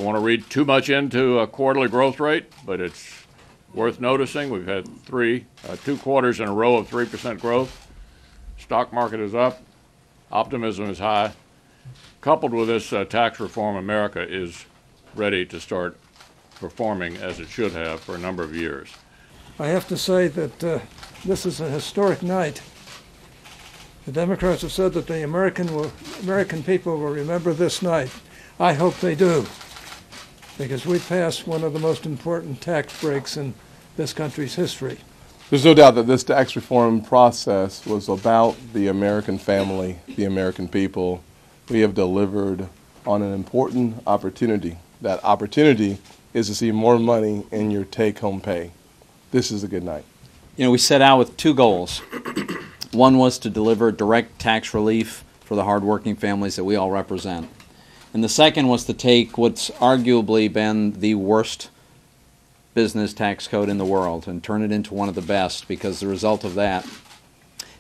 want to read too much into a quarterly growth rate, but it's worth noticing. We've had 2 quarters in a row of 3% growth. Stock market is up. Optimism is high. Coupled with this tax reform, America is ready to start performing as it should have for a number of years. I have to say that this is a historic night. The Democrats have said that the American people will remember this night. I hope they do, because we passed one of the most important tax breaks in this country's history. There's no doubt that this tax reform process was about the American family, the American people. We have delivered on an important opportunity. That opportunity is to see more money in your take-home pay. This is a good night. You know, we set out with 2 goals. One was to deliver direct tax relief for the hardworking families that we all represent. And the second was to take what's arguably been the worst business tax code in the world and turn it into one of the best, because the result of that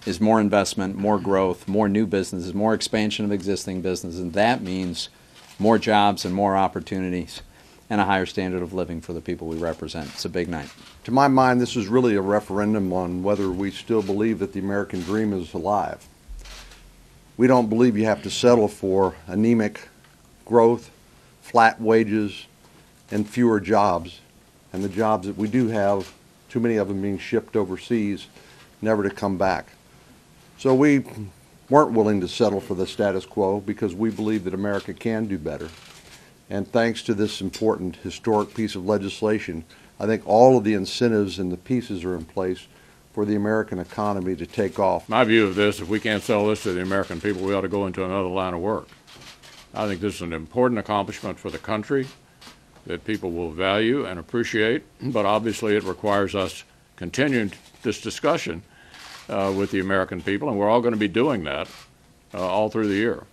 is more investment, more growth, more new businesses, more expansion of existing businesses, and that means more jobs and more opportunities and a higher standard of living for the people we represent. It's a big night. To my mind, this is really a referendum on whether we still believe that the American dream is alive. We don't believe you have to settle for anemic growth, flat wages, and fewer jobs. And the jobs that we do have, too many of them being shipped overseas, never to come back. So we weren't willing to settle for the status quo because we believe that America can do better. And thanks to this important historic piece of legislation, I think all of the incentives and the pieces are in place for the American economy to take off. My view of this, if we can't sell this to the American people, we ought to go into another line of work. I think this is an important accomplishment for the country that people will value and appreciate, but obviously it requires us continuing this discussion with the American people, and we're all going to be doing that all through the year.